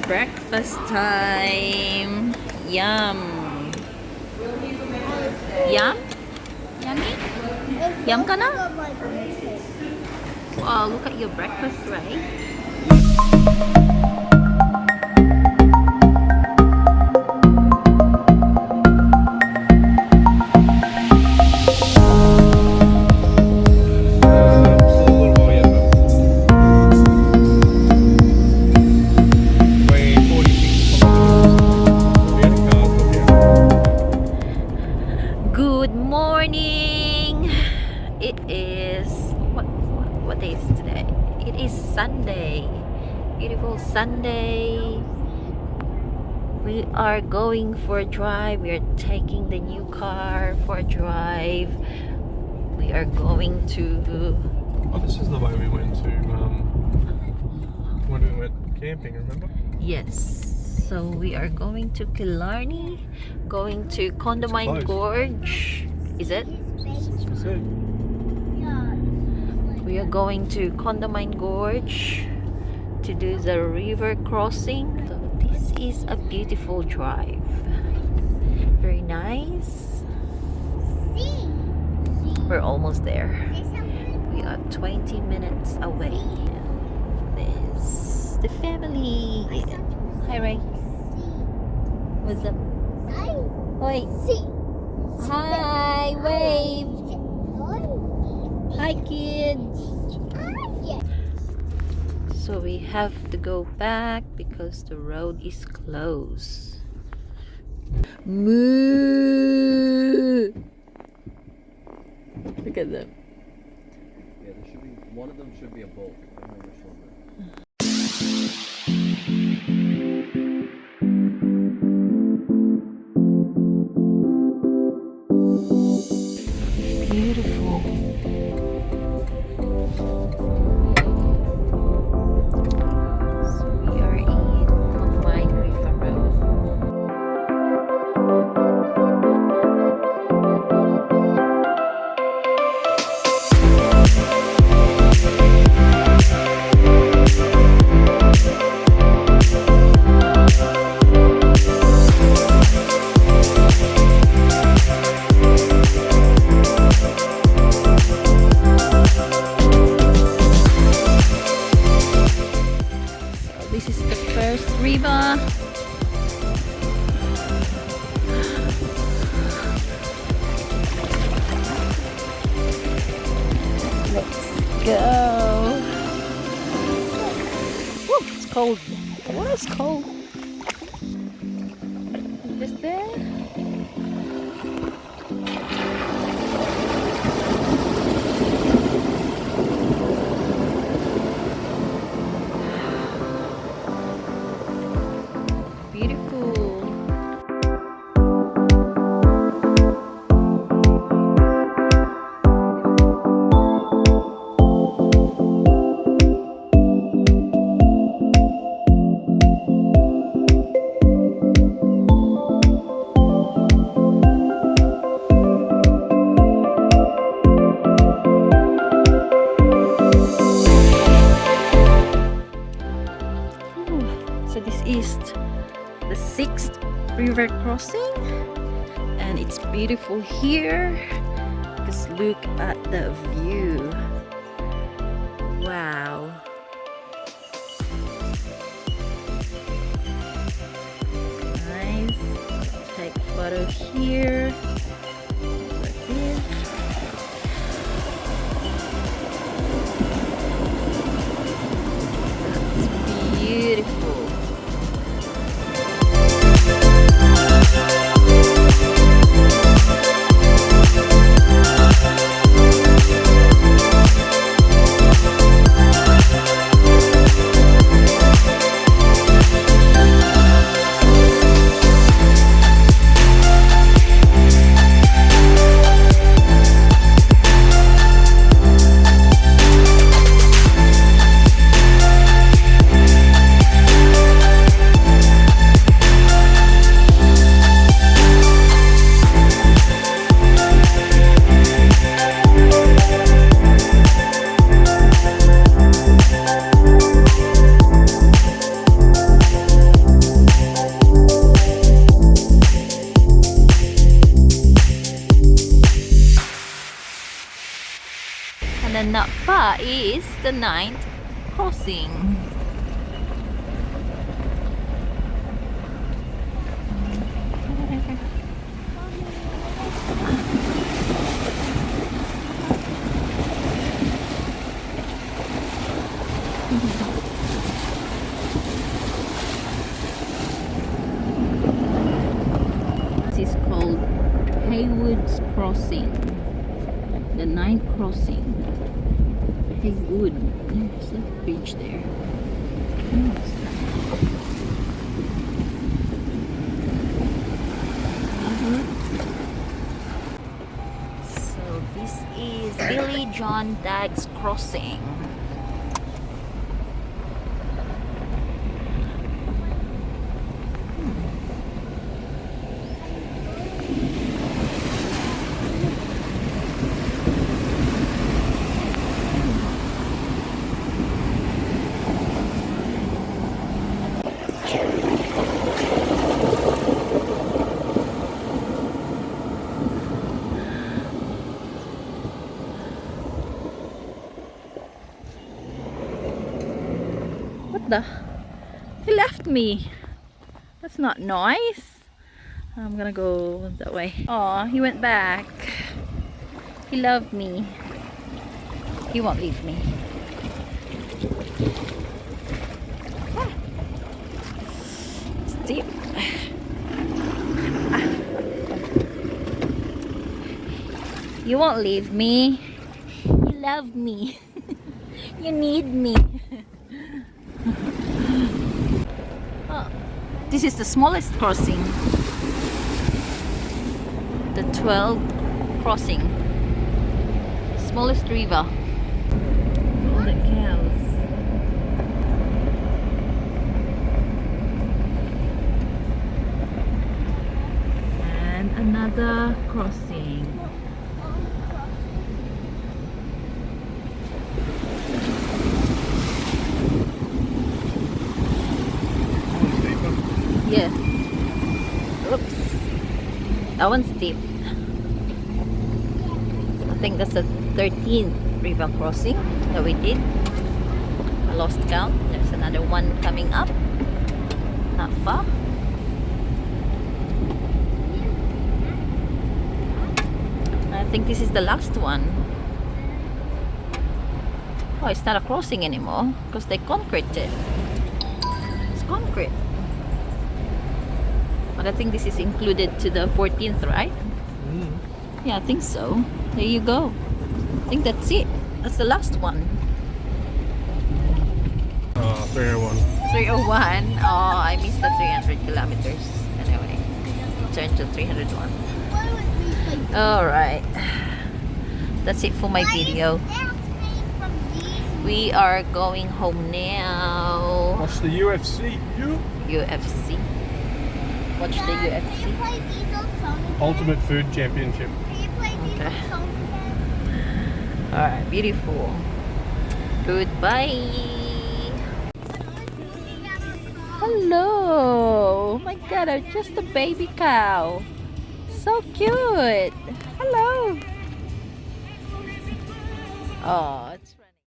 Breakfast time. Yum. Yum? Yummy? Yum ka na? Wow, look at your breakfast tray. Good morning. It is what day is today? It is Sunday. Beautiful Sunday. We are going for a drive. We are taking the new car for a drive. We are going to. Oh, this is the way we went to when we went camping. Remember? Yes. So we are going to Killarney, going to Condamine Gorge. Is it? That's it. We are going to Condamine Gorge to do the river crossing. So this is a beautiful drive. Very nice. We're almost there. We are 20 minutes away. There's the family. Hi, Ray. What's up? Oi. Hi, wave. Hi, kids. So we have to go back because the road is closed. Moo! Look at them. Yeah, there should be one of them should be a bull. I don't know which one. Beautiful. So we are in Condamine River Road. This is the first river. Let's go. Woo, it's cold. What is cold? Just there. Beautiful. So this is the 6th river crossing, and it's beautiful here. Just look at the view. Wow. Nice. Take photo here. Like this. That's beautiful. is the 9th crossing. This is called Haywood's Crossing, the 9th crossing. Haywood, there's a bridge there. So this is Billy John Dagg's Crossing. What the? He left me. That's not nice. I'm gonna go that way. Oh, he went back. He loved me. He won't leave me. Ah. It's deep. Ah. You won't leave me. You love me. You need me. Oh, this is the smallest crossing. The 12th crossing. Smallest river. All the cows. And another crossing. Yeah. Oops. That one's deep. I think that's the 13th river crossing that we did. I lost count. There's another one coming up. Not far. I think this is the last one. Oh, it's not a crossing anymore because they concrete it. It's concrete. But I think this is included to the 14th, right? Yeah, I think so. There you go. I think that's it. That's the last one. 301. 301. Oh, I missed the 300 kilometers. Anyway, turn to 301. Alright. That's it for my video. We are going home now. Watch the UFC. UFC. Watch the UFC. Ultimate Food Championship. Okay. Alright, beautiful. Goodbye. Hello. Oh my god, I'm just a baby cow. So cute. Hello. Oh.